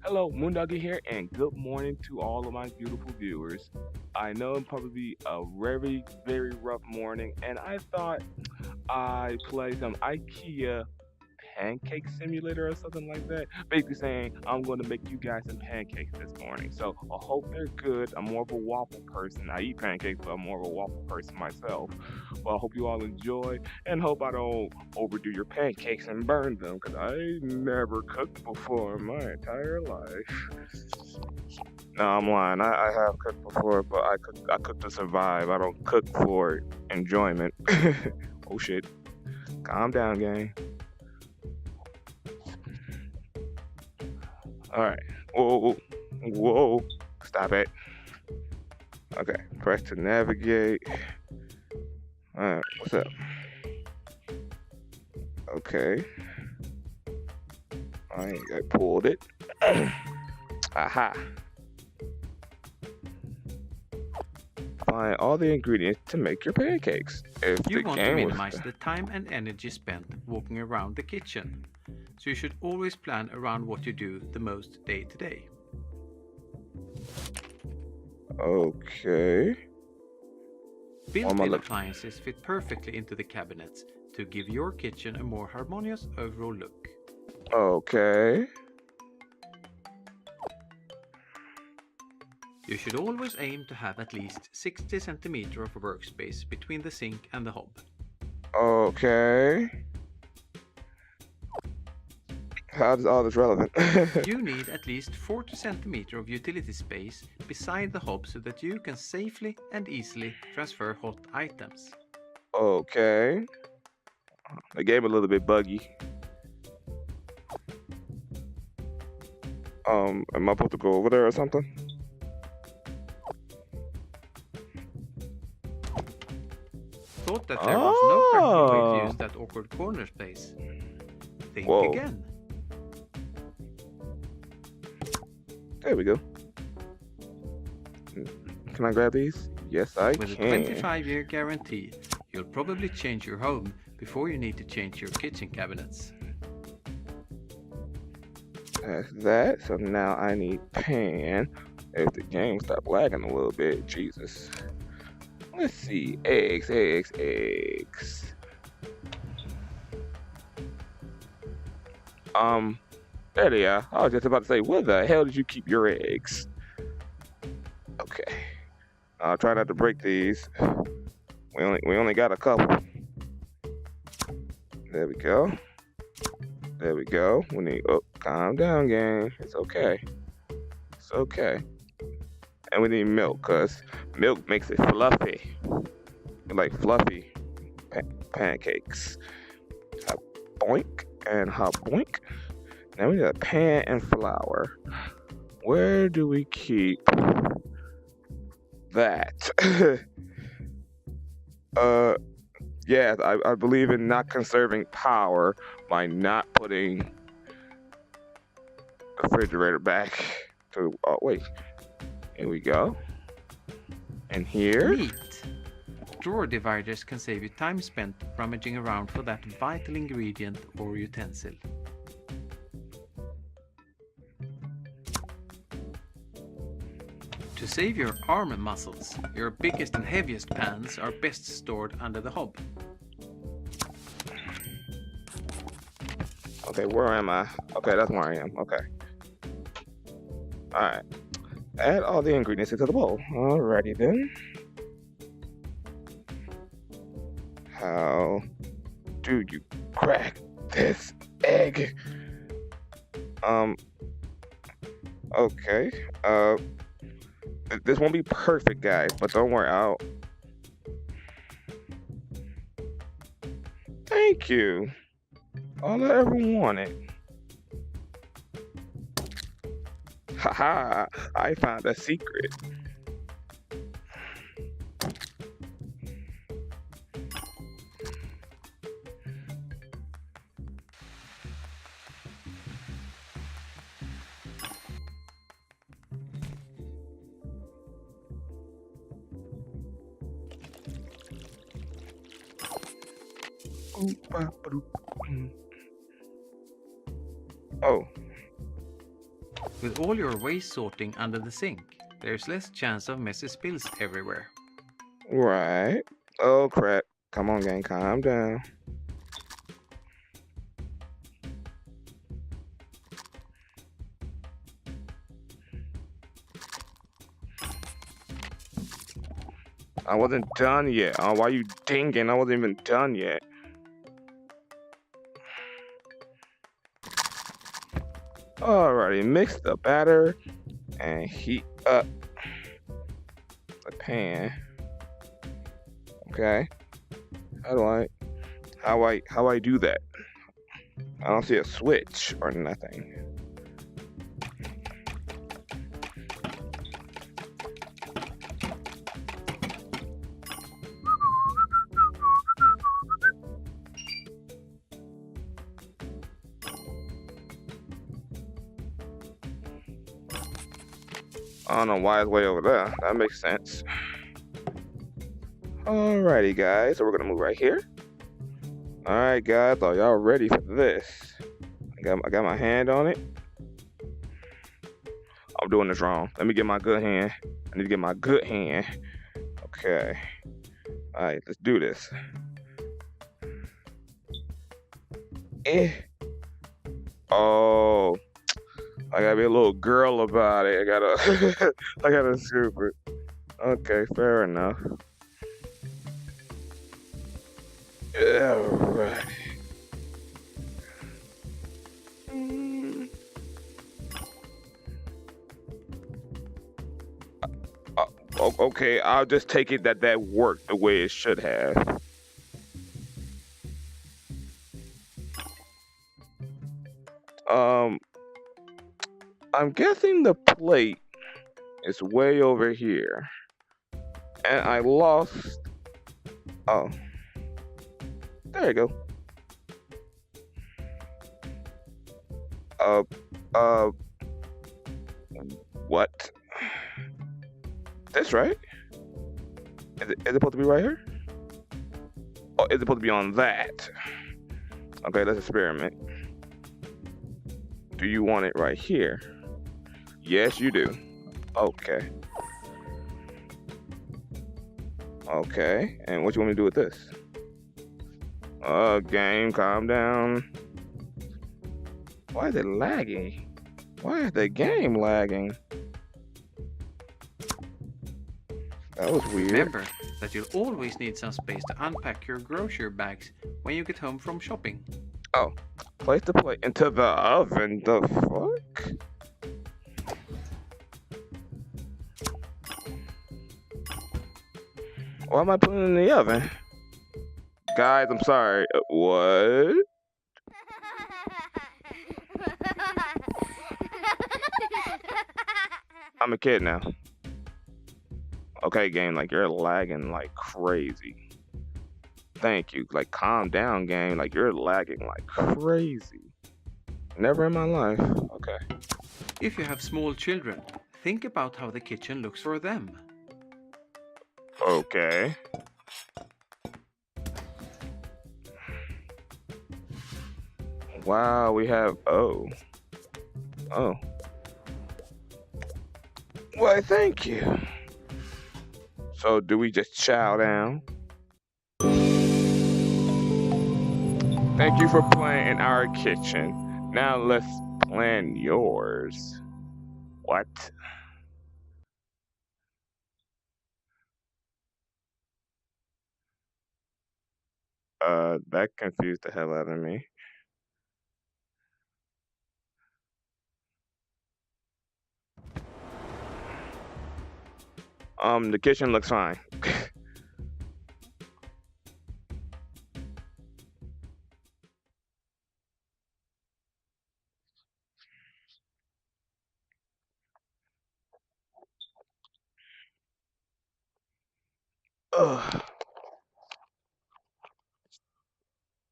Hello, Moondoggy here, and good morning to all of my beautiful viewers. I know it'll probably be a very, very rough morning, and I thought I'd play some IKEA pancake simulator or something like that. Basically saying I'm going to make you guys some pancakes this morning. So I hope they're good. I'm more of a waffle person. I eat pancakes, but I'm more of a waffle person myself. Well, I hope you all enjoy and hope I don't overdo your pancakes and burn them because I never cooked before in my entire life. No, I'm lying. I have cooked before, but I cook to survive. I don't cook for enjoyment. Oh shit. Calm down, gang. All right. Whoa, whoa. Stop it. Okay. Press to navigate. All right. What's up? Okay. I pulled it. Aha. Find all the ingredients to make your pancakes. If You the want to game was. minimize the time and energy spent walking around the kitchen, so you should always plan around what you do the most day to day. Okay. Built-in appliances fit perfectly into the cabinets to give your kitchen a more harmonious overall look. Okay. You should always aim to have at least 60 cm of workspace between the sink and the hob. Okay. How is all this relevant? You need at least 40 cm of utility space beside the hob so that you can safely and easily transfer hot items. Okay. The game a little bit buggy. Am I supposed to go over there or something? Thought that there was no practical way to use that awkward corner space. Think Whoa. again. There we go. Can I grab these? Yes, I With a can. 25-year guarantee, you'll probably change your home before you need to change your kitchen cabinets. That's that. So now I need pan. If the game stopped lagging a little bit, Jesus. Let's see. Eggs. There they are. I was just about to say, where the hell did you keep your eggs? Okay. I'll try not to break these. We only got a couple. There we go. There we go. We need. Oh, calm down, gang. It's okay. It's okay. And we need milk, cause milk makes it fluffy, like fluffy pancakes. Hop boink and hop boink. Now we need a pan and flour. Where do we keep that? Yeah, I believe in not conserving power by not putting the refrigerator back to. Oh wait, here we go. And here. Neat! Drawer dividers can save you time spent rummaging around for that vital ingredient or utensil. To save your arm muscles, your biggest and heaviest pans are best stored under the hob. Okay, where am I? Okay, that's where I am. Okay. Alright. Add all the ingredients into the bowl. Alrighty then. How do you crack this egg? Okay. This won't be perfect, guys, but don't worry. Thank you. All I ever wanted. Haha, I found a secret. Oh. With all your waste sorting under the sink, there's less chance of messy spills everywhere. Right. Oh crap. Come on, gang, calm down. I wasn't done yet. Oh, why you dinging? I wasn't even done yet. Alrighty, mix the batter and heat up the pan. Okay. How do I how I do that? I don't see a switch or nothing. I don't know why it's way over there. That makes sense. Alrighty, guys. So we're gonna move right here. Alright, guys. Are y'all ready for this? I got my hand on it. I'm doing this wrong. Let me get my good hand. I need to get my good hand. Okay. Alright, let's do this. Eh. Oh, I gotta be a little girl about it. I gotta, I gotta scoop it. Okay, fair enough. Alright. Mm, uh, okay, I'll just take it that that worked the way it should have. Um, I'm guessing the plate is way over here, and I lost. Oh, there you go. Uh, uh, what? This right? Is it supposed to be right here? Oh, is it supposed to be on that? Okay, let's experiment. Do you want it right here? Yes, you do. Okay. Okay. And what you want me to do with this? Game, calm down. Why is it lagging? Why is the game lagging? That was weird. Remember that you'll always need some space to unpack your grocery bags when you get home from shopping. Oh, place the plate into the oven. The fuck? Why am I putting it in the oven? Guys, I'm sorry. What? I'm a kid now. Okay, game, like you're lagging like crazy. Thank you. Like, calm down, game. Like, you're lagging like crazy. Never in my life. Okay. If you have small children, think about how the kitchen looks for them. Okay. Wow, we have. Oh. Oh. Why, thank you. So, do we just chow down? Thank you for playing in our kitchen. Now let's plan yours. What? That confused the hell out of me. The kitchen looks fine. Ugh.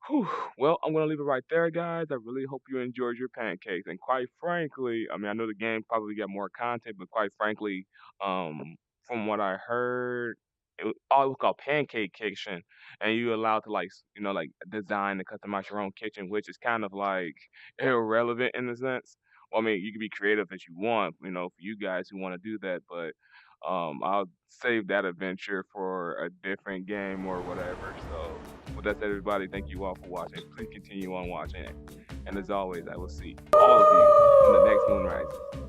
Whew. Well, I'm gonna leave it right there, guys. I really hope you enjoyed your pancakes. And quite frankly, I mean, I know the game probably got more content, but quite frankly, from what I heard, it was called Pancake Kitchen, and you allowed to like, like design and customize your own kitchen, which is kind of like irrelevant in a sense. Well, I mean, you can be creative as you want, for you guys who want to do that, but I'll save that adventure for a different game or whatever. So, with that said, everybody, thank you all for watching. Please continue on watching, and as always, I will see all of you on the next Moon Rises.